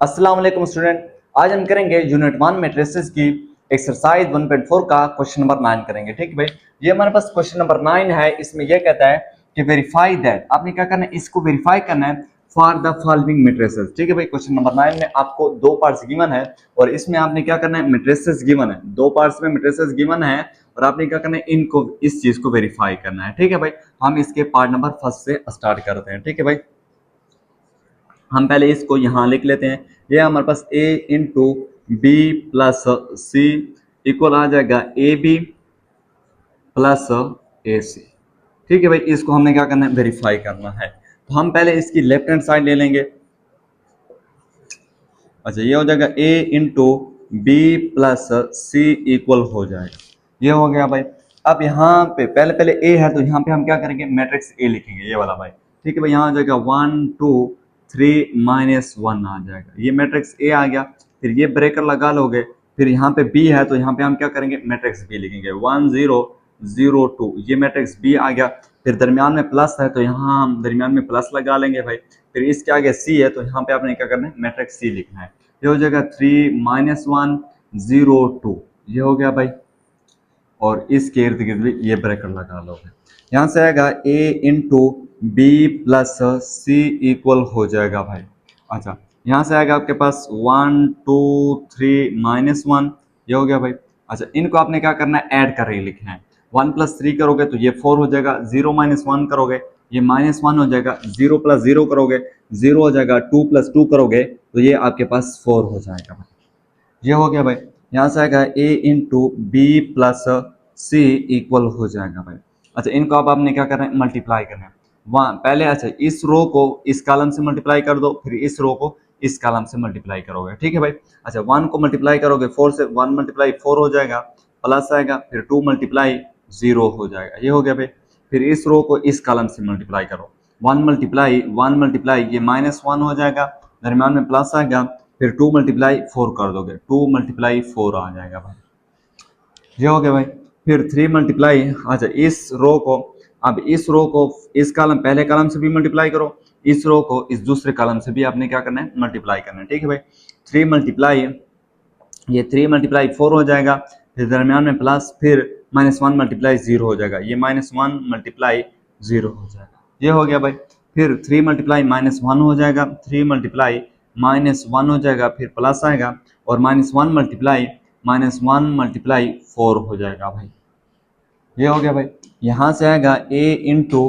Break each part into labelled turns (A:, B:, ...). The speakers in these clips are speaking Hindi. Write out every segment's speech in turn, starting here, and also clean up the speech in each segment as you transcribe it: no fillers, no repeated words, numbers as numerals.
A: अस्सलाम वालेकुम स्टूडेंट। आज हम करेंगे यूनिट 1 मैट्रिसेस की एक्सरसाइज 1.4 का क्वेश्चन नंबर 9 करेंगे। ठीक है भाई, ये हमारे पास क्वेश्चन नंबर 9 है। इसमें यह कहता है कि वेरीफाई दैट, आपने क्या करना है, इसको वेरीफाई करना है फॉर द फॉलोइंग मैट्रिसेस। ठीक है भाई, क्वेश्चन नंबर 9 में आपको दो पार्ट्स गिवन है और इसमें आपने क्या करना है, मैट्रिसेस गिवन है, दो पार्ट्स में मैट्रिसेस गिवन है और आपने क्या करना है, इनको इस चीज को वेरीफाई करना है। ठीक है भाई, हम इसके पार्ट नंबर फर्स्ट से स्टार्ट करते हैं। ठीक है भाई, हम पहले इसको यहाँ लिख लेते हैं। ये हमारे पास a into B plus C equal आ जाएगा ए बी प्लस ए सी। ठीक है भाई, इसको हमने क्या करना है, वेरीफाई करना है। तो हम पहले इसकी लेफ्ट हैंड साइड ले लेंगे। अच्छा, ये हो जाएगा a into B plus C equal हो जाएगा, ये हो गया भाई। अब यहाँ पे पहले पहले a है तो यहाँ पे हम क्या करेंगे, मैट्रिक्स a लिखेंगे, ये वाला भाई। ठीक है भाई, यहाँ आ जाएगा 1 2 3 -1 आ जाएगा, ये मैट्रिक्स a आ गया। फिर ये ब्रेकर लगा लोगे, फिर यहाँ पे b है तो यहाँ पे हम क्या करेंगे, मैट्रिक्स b लिखेंगे 1 0 0 2, ये मैट्रिक्स b आ गया। फिर दरमियान में प्लस है तो यहाँ हम दरमियान में प्लस लगा लेंगे भाई। फिर इसके आगे c है तो यहाँ पे आपने क्या करना है, मैट्रिक्स c लिखना है। ये हो जाएगा 3 -1 0 2, ये हो गया भाई। और इसके इर्द गिर्द भी ये ब्रैकेट लगा लोगे। यहाँ से आएगा a into B plus C equal हो जाएगा भाई। अच्छा, यहाँ से आएगा आपके पास 1 2 3 -1, ये हो गया भाई। अच्छा, इनको आपने क्या करना है, ऐड करके लिखना है। 1 + 3 करोगे तो ये 4 हो जाएगा, 0 - 1 करोगे ये -1 हो जाएगा, 0 + 0 करोगे 0 हो जाएगा, 2 + 2 करोगे तो ये आपके पास 4 हो जाएगा भाई। ये हो गया भाई। यहाँ से आएगा a into B plus C equal हो जाएगा भाई। अच्छा, इनको अब आपने क्या करना है, मल्टीप्लाई करना है। वहाँ पहले अच्छा इस रो को इस कॉलम से मल्टीप्लाई कर दो, फिर इस रो को इस कॉलम से मल्टीप्लाई करोगे। ठीक है भाई। अच्छा, 1 को मल्टीप्लाई करोगे 4 से, 1 × 4 हो जाएगा, प्लस आएगा, फिर 2 × 0 हो जाएगा, ये हो गया भाई। फिर इस रो को इस कॉलम से मल्टीप्लाई करो, 1 × ये -1 हो जाएगा, दरम्यान में प्लस आएगा, फिर 2 × 4 कर दोगे, 2 × 4 आ जाएगा भाई, ये हो गया भाई। फिर 3 अच्छा इस रो को, अब इस रो को इस कॉलम पहले कॉलम से भी मल्टीप्लाई करो, इस रो को इस दूसरे कॉलम से भी आपने क्या करना है, मल्टीप्लाई करना है। ठीक है भाई, 3 × ये 3 × 4 हो जाएगा, फिर दरमियान में प्लस, फिर -1 × 0 हो जाएगा, ये -1 × 0 हो जाएगा, ये हो गया भाई। फिर 3 × -1 हो जाएगा, 3 × -1 हो जाएगा, फिर प्लस आएगा और -1 × 4 हो जाएगा भाई, ये हो गया भाई। यहाँ से आएगा a into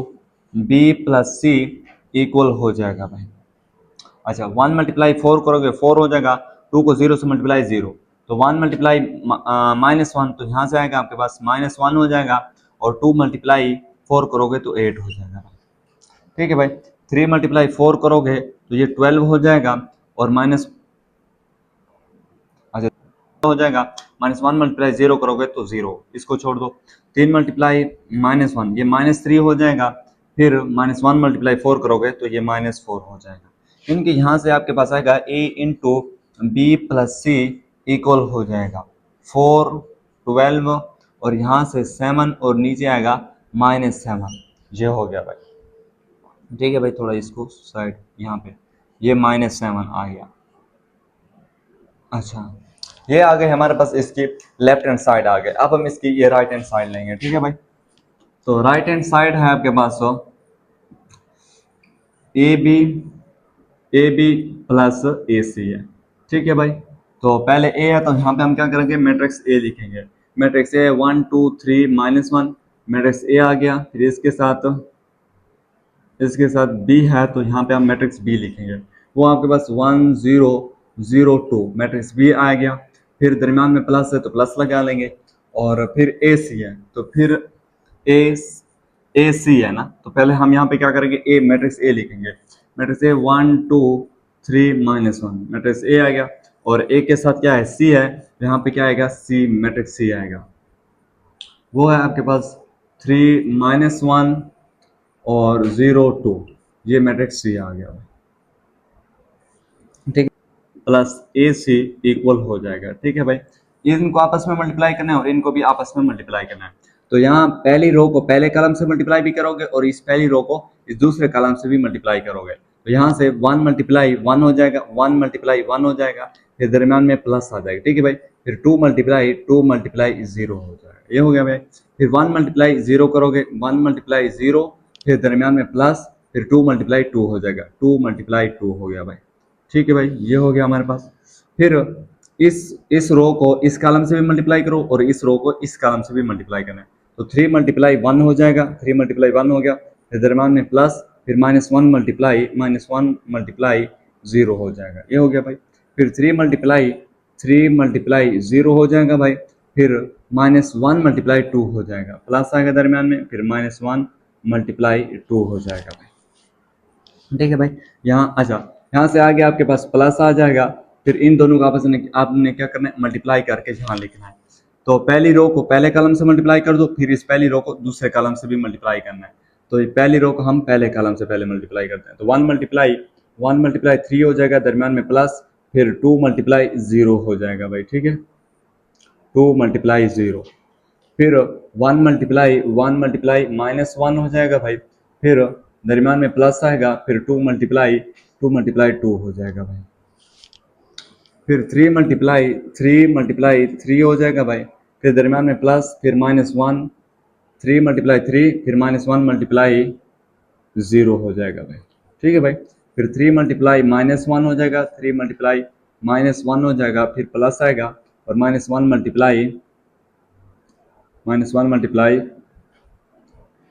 A: B plus C equal हो जाएगा भाई। अच्छा, 1 × 4 करोगे 4 हो जाएगा, 2 को 0 से मल्टीप्लाई 0, तो 1 × -1 तो यहाँ से आएगा आपके पास -1 हो जाएगा, और 2 × 4 करोगे तो 8 हो जाएगा भाई। ठीक है भाई, 3 × 4 करोगे तो ये 12 हो जाएगा, और माइनस अच्छा हो जाएगा, -1 × 0 करोगे तो 0, इसको छोड़ दो। 3 × -1 ये -3 हो जाएगा, फिर -1 × 4 करोगे तो ये -4 हो जाएगा। क्योंकि यहाँ से आपके पास आएगा a into B plus C equal हो जाएगा 4 12, और यहाँ से 7 और नीचे आएगा -7, ये हो गया भाई। ठीक है भाई, थोड़ा इसको साइड यहाँ पे, ये -7 आ गया। अच्छा, ये आ गए हमारे पास इसकी लेफ्ट हैंड साइड आ गए। अब हम इसकी ये राइट हैंड साइड लेंगे। ठीक है भाई, तो राइट हैंड साइड है आपके पास ए बी प्लस ए सी है। ठीक है भाई, तो पहले ए है तो यहाँ पे हम क्या करेंगे, मैट्रिक्स ए लिखेंगे। मैट्रिक्स ए 1 2 3 -1, मैट्रिक्स ए आ गया। फिर इसके साथ बी है तो यहाँ पे हम मैट्रिक्स बी लिखेंगे, वो आपके पास 1 0 0 2, मैट्रिक्स बी आ गया। फिर दरमियान में प्लस है तो प्लस लगा लेंगे, और फिर ए सी है तो फिर ए सी है ना, तो पहले हम यहाँ पे क्या करेंगे, ए मैट्रिक्स ए लिखेंगे। मैट्रिक्स ए 1 2 3 -1, मैट्रिक्स ए आ गया, और ए के साथ क्या है, सी है, तो यहाँ पे क्या आएगा, सी मैट्रिक्स सी आएगा, वो है आपके पास 3 -1 और 0 2, ये मैट्रिक्स सी आ गया, ठीक है, प्लस ए सी इक्वल हो जाएगा। ठीक है भाई, इनको आपस में मल्टीप्लाई करना है और इनको भी आपस में मल्टीप्लाई करना है। तो यहाँ पहली रो को पहले कॉलम से मल्टीप्लाई भी करोगे और इस पहली रो को इस दूसरे कॉलम से भी मल्टीप्लाई करोगे, तो यहाँ से 1 मल्टीप्लाई 1 हो जाएगा, 1 मल्टीप्लाई 1 हो जाएगा, फिर दरम्यान में प्लस आ जाएगा, ठीक है भाई। फिर 2 मल्टीप्लाई 0 हो जाएगा, ये हो गया भाई। फिर 1 मल्टीप्लाई 0 करोगे, 1 मल्टीप्लाई 0, फिर दरम्यान में प्लस, फिर 2 मल्टीप्लाई 2 हो जाएगा, 2 मल्टीप्लाई 2 हो गया भाई, ठीक है भाई, ये हो गया हमारे पास। फिर इस रो को इस कॉलम से भी मल्टीप्लाई करो और इस रो को इस कॉलम से भी मल्टीप्लाई करना है, तो 3 मल्टीप्लाई 1 हो जाएगा, 3 मल्टीप्लाई 1 हो गया, फिर दरम्यान में प्लस, फिर -1 मल्टीप्लाई 0 हो जाएगा, ये हो गया भाई। फिर 3 मल्टीप्लाई 0 हो जाएगा भाई, फिर -1 मल्टीप्लाई 2 हो जाएगा, प्लस आएगा दरम्यान में, फिर -1 मल्टीप्लाई 2 हो जाएगा भाई, ठीक है भाई। यहाँ अच्छा, यहाँ से आगे आपके पास प्लस आ जाएगा, फिर इन दोनों को आपस में आपने क्या करना है, मल्टीप्लाई करके यहाँ लिखना है। तो पहली रो को पहले कॉलम से मल्टीप्लाई कर दो, फिर इस पहली रो को दूसरे कॉलम से भी मल्टीप्लाई करना है। तो पहली रो को हम पहले कॉलम से पहले मल्टीप्लाई करते हैं, तो 1 मल्टीप्लाई 3 हो जाएगा, दरम्यान में प्लस, फिर 2 मल्टीप्लाई 0 हो जाएगा भाई, ठीक है, 2 मल्टीप्लाई 0, फिर 1 मल्टीप्लाई -1 हो जाएगा भाई, फिर दरम्यान में प्लस आएगा, फिर 2 मल्टीप्लाई 2 हो जाएगा भाई, फिर 3 मल्टीप्लाई 3 हो जाएगा भाई, फिर दरम्यान में प्लस, फिर -1, 3 मल्टीप्लाई 3, फिर -1 मल्टीप्लाई 0 हो जाएगा भाई, ठीक है भाई। फिर 3 मल्टीप्लाई -1 हो जाएगा, 3 मल्टीप्लाई -1 हो जाएगा, फिर प्लस आएगा, और -1 मल्टीप्लाई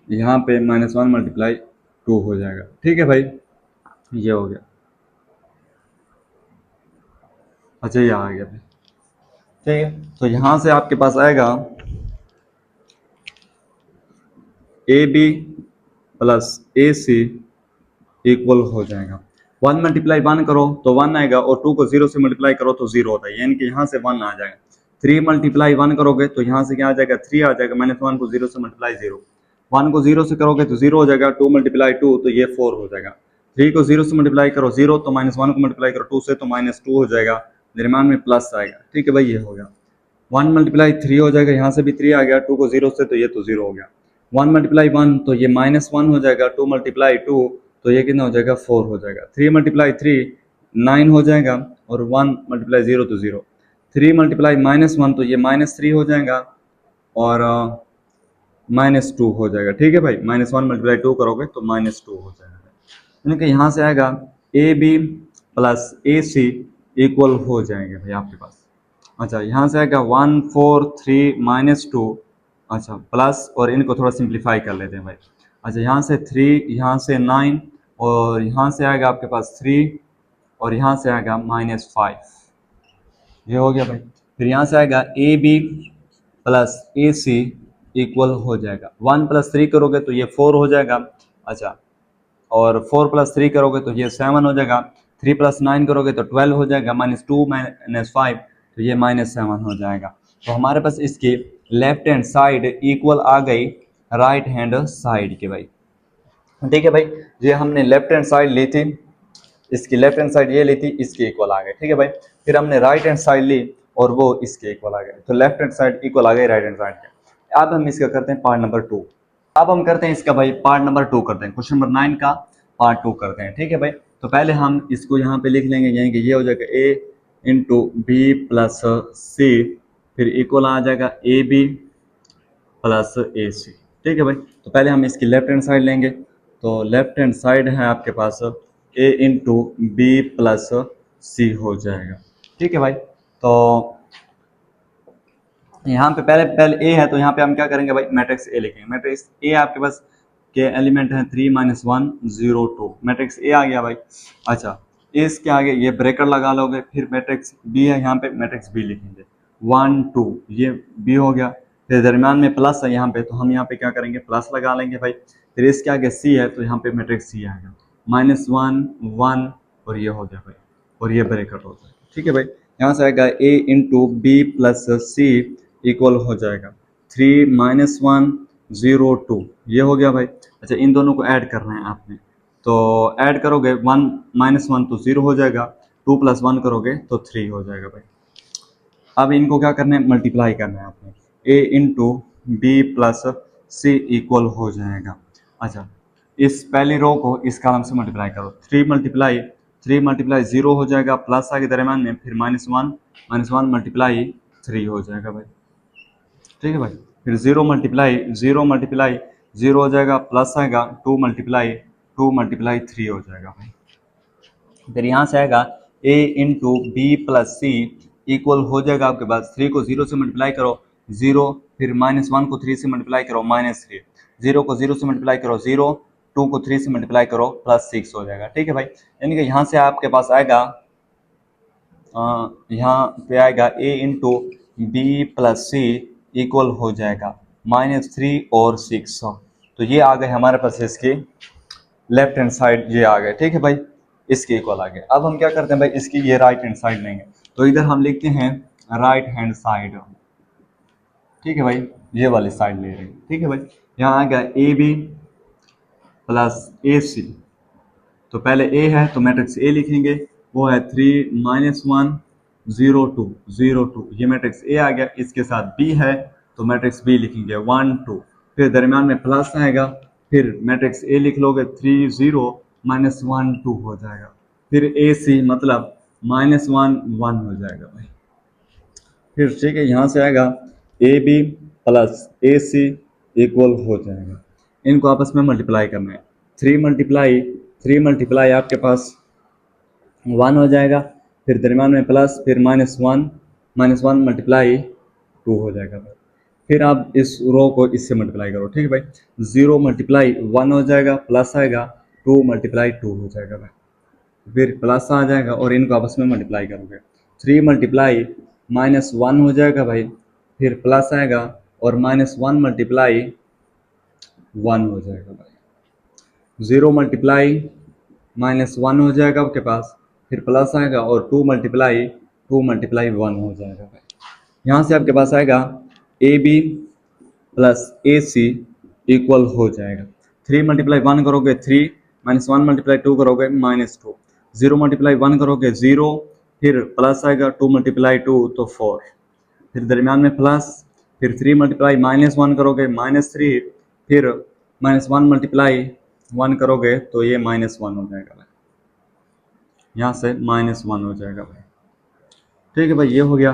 A: यहाँ पे -1 मल्टीप्लाई 2 हो जाएगा, ठीक है भाई, ये हो गया। अच्छा, ये आ गया भाई, ठीक है। तो यहाँ से आपके पास आएगा AB प्लस AC इक्वल हो जाएगा, 1 मल्टीप्लाई 1 करो तो 1 आएगा, और 2 को 0 से मल्टीप्लाई करो तो 0 होता है, यानी कि यहाँ से 1 आ जाएगा। 3 मल्टीप्लाई 1 करोगे तो यहाँ से क्या आ जाएगा, 3 आ जाएगा, -1 को 0 से मल्टीप्लाई 0, 1 को 0 से करोगे तो 0 हो जाएगा, 2 मल्टीप्लाई 2 तो ये 4 हो जाएगा, 3 को 0 से मल्टीप्लाई करो 0, तो -1 को मल्टीप्लाई करो 2 से तो -2 हो जाएगा, दरम्यान में प्लस आएगा, ठीक है भाई, ये हो गया। 1 मल्टीप्लाई 3 हो जाएगा, यहाँ से भी 3 आ गया, 2 को 0 से तो ये तो 0 हो गया, 1 मल्टीप्लाई 1 तो ये -1 हो जाएगा, 2 मल्टीप्लाई 2 तो ये कितना हो जाएगा, 4 हो जाएगा, 3 मल्टीप्लाई 3 9 हो जाएगा, और 1 मल्टीप्लाई 0 तो 0, 3 मल्टीप्लाई -1 तो ये -3 हो जाएगा, और -2 हो जाएगा, ठीक है भाई, -1 मल्टीप्लाई 2 करोगे तो -2 हो जाएगा, यानी कि यहाँ से आएगा AB प्लस AC इक्वल हो जाएंगे भाई आपके पास। अच्छा, यहाँ से आएगा 1 4 3 -2, अच्छा प्लस, और इनको थोड़ा सिंप्लीफाई कर लेते हैं भाई। अच्छा, यहाँ से 3, यहाँ से 9, और यहाँ से आएगा आपके पास 3, और यहाँ से आएगा -5, ये हो गया भाई। फिर यहाँ से आएगा AB प्लस AC इक्वल हो जाएगा, 1 + 3 करोगे तो ये 4 हो जाएगा, अच्छा, और 4 + 3 करोगे तो ये 7 हो जाएगा, 3 + 9 करोगे तो 12 हो जाएगा, -2 -5 तो ये -7 हो जाएगा। तो हमारे पास इसकी लेफ्ट हैंड साइड इक्वल आ गई राइट हैंड साइड के भाई, ठीक है भाई। ये हमने लेफ्ट हैंड साइड ली थी, इसकी लेफ्ट हैंड साइड ये ली थी, इसके इक्वल आ गए, ठीक है भाई। फिर हमने राइट हैंड साइड ली और वो इसके इक्वल आ गए, तो लेफ्ट हैंड साइड इक्वल आ गए राइट हैंड साइड के। अब हम इसका करते हैं पार्ट नंबर 2। अब हम करते हैं इसका भाई पार्ट नंबर 2 करते हैं, क्वेश्चन नंबर 9 का पार्ट 2 करते हैं, ठीक है भाई। तो पहले हम इसको यहाँ पे लिख लेंगे, यानी कि ये हो जाएगा A × B + C, फिर इक्वल आ जाएगा AB प्लस AC, ठीक है भाई। तो पहले हम इसकी लेफ्ट हैंड साइड लेंगे, तो लेफ्ट हैंड साइड है आपके पास A × B प्लस C हो जाएगा, ठीक है भाई। तो यहाँ पे पहले A है, तो यहाँ पे हम क्या करेंगे भाई, मैट्रिक्स A लिखेंगे। मैट्रिक्स A आपके पास के एलिमेंट हैं 3 - 1 0 2, मैट्रिक्स A आ गया भाई। अच्छा, इसके आगे ये ब्रेकर लगा लोगे, फिर मैट्रिक्स B है, यहाँ पे मैट्रिक्स B लिखेंगे 1 2, ये B हो गया। फिर दरमियान में प्लस है यहाँ पे, तो हम यहाँ पे क्या करेंगे, प्लस लगा लेंगे भाई। फिर इसके आगे C है, तो यहाँ पे मैट्रिक्स C आएगा -1 1, और ये हो गया भाई, और ये ब्रेकर हो जाएगा, ठीक है भाई। यहाँ से आएगा A × B plus C equal हो जाएगा 3 - 1 0 2, ये हो गया भाई। अच्छा, इन दोनों को ऐड करना है आपने, तो ऐड करोगे 1 - 1 तो 0 हो जाएगा, 2 + 1 करोगे तो 3 हो जाएगा भाई। अब इनको क्या करना है, मल्टीप्लाई करना है आपने। A × B plus C equal हो जाएगा। अच्छा, इस पहली रो को इस कॉलम से मल्टीप्लाई करो, 3 मल्टीप्लाई 0 हो जाएगा, प्लस आगे दरम्यान में, फिर -1 मल्टीप्लाई 3 हो जाएगा भाई, ठीक है भाई। फिर 0 मल्टीप्लाई 0 हो जाएगा, प्लस आएगा 2 मल्टीप्लाई 3 हो जाएगा भाई। फिर यहाँ से आएगा a into B plus C equal हो जाएगा आपके पास 3 को 0 से मल्टीप्लाई करो 0, फिर -1 को 3 से मल्टीप्लाई करो -3, 0 को 0 से मल्टीप्लाई करो 0, 2 को 3 से मल्टीप्लाई करो +6 हो जाएगा, ठीक है भाई। यानी कि यहाँ से आपके पास आएगा यहाँ पे आएगा a into B plus C equal हो जाएगा -3 और 6। तो ये आ गए हमारे पास इसकी लेफ्ट हैंड साइड, ये आ गए, ठीक है भाई, इसके इक्वल आ गए। अब हम क्या करते हैं भाई, इसकी ये राइट हैंड साइड लेंगे, तो इधर हम लिखते हैं राइट हैंड साइड, ठीक है भाई, ये वाली साइड ले रहे हैं, ठीक है भाई। यहाँ आ गया ए बी प्लस ए सी, तो पहले ए है तो मैट्रिक्स ए लिखेंगे, वो है 3 -1 0 2 0 2, ये मैट्रिक्स ए आ गया। इसके साथ बी है तो मैट्रिक्स बी लिखेंगे 1 2, फिर दरमियान में प्लस आएगा, फिर मैट्रिक्स ए लिख लोगे 3 0 -1 2 हो जाएगा, फिर ए सी मतलब -1 1 हो जाएगा भाई। फिर ठीक है, यहाँ से आएगा A B plus A C equal हो जाएगा, इनको आपस में मल्टीप्लाई करना है, 3 मल्टीप्लाई आपके पास 1 हो जाएगा, फिर दरम्यान में प्लस, फिर -1 मल्टीप्लाई 2 हो जाएगा भाई। फिर आप इस रो को इससे मल्टीप्लाई करो, ठीक है भाई, 0 मल्टीप्लाई 1 हो जाएगा, प्लस आएगा 2 मल्टीप्लाई 2 हो जाएगा भाई, फिर प्लस आ जाएगा और इनको आपस में मल्टीप्लाई करोगे, 3 मल्टीप्लाई -1 हो जाएगा भाई, फिर प्लस आएगा और -1 मल्टीप्लाई 1 हो जाएगा भाई, 0 मल्टीप्लाई -1 हो जाएगा आपके पास, फिर प्लस आएगा और 2 मल्टीप्लाई 1 हो जाएगा भाई। यहाँ से आपके पास आएगा A B plus A C equal हो जाएगा, 3 मल्टीप्लाई 1 करोगे 3, -1 मल्टीप्लाई 2 करोगे -2, 0 मल्टीप्लाई 1 करोगे 0, फिर प्लस आएगा 2 मल्टीप्लाई 2 तो 4, फिर दरमियान में प्लस, फिर 3 मल्टीप्लाई -1 करोगे -3, फिर -1 मल्टीप्लाई 1 करोगे तो ये -1 हो जाएगा भाई, यहाँ से -1 हो जाएगा भाई, ठीक है भाई, ये हो गया।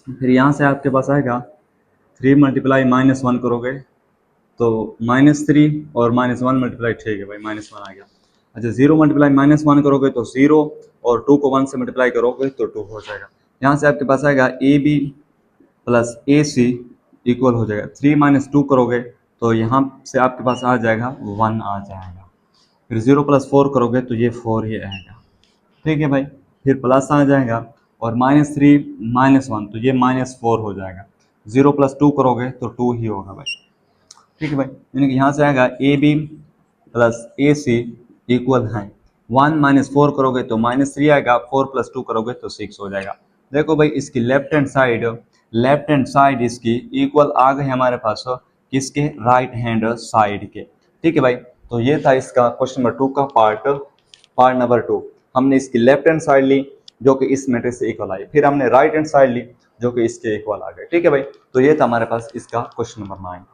A: फिर यहाँ से आपके पास आएगा 3 मल्टीप्लाई -1 करोगे तो -3 और -1 मल्टीप्लाई, ठीक है भाई, -1 आ गया। अच्छा, 0 मल्टीप्लाई -1 करोगे तो 0 और 2 को 1 से मल्टीप्लाई करोगे तो 2 हो जाएगा। यहाँ से आपके पास आएगा A B plus A C equal हो जाएगा, 3 - 2 करोगे तो यहाँ से आपके पास आ जाएगा 1 आ जाएगा, फिर 0 + 4 करोगे तो ये 4 ही आएगा, ठीक है भाई, फिर प्लस आ जाएगा और -3 -1 तो ये -4 हो जाएगा, 0 + 2 करोगे तो 2 ही होगा भाई, ठीक है भाई। यानी कि यहाँ से आएगा A B plus A C equal है 1 - 4 करोगे तो -3 आएगा, 4 + 2 करोगे तो 6 हो जाएगा। देखो भाई, इसकी लेफ्ट हैंड साइड इसकी इक्वल आ गई हमारे पास किसके, राइट हैंड साइड के, ठीक है भाई। तो ये था इसका क्वेश्चन नंबर 2 का पार्ट नंबर 2। हमने इसकी लेफ्ट हैंड साइड ली जो कि इस मैट्रिक्स से इक्वल आई, फिर हमने राइट हैंड साइड ली जो कि इसके इक्वल आ गए, ठीक है भाई। तो ये था हमारे पास इसका क्वेश्चन नंबर 9।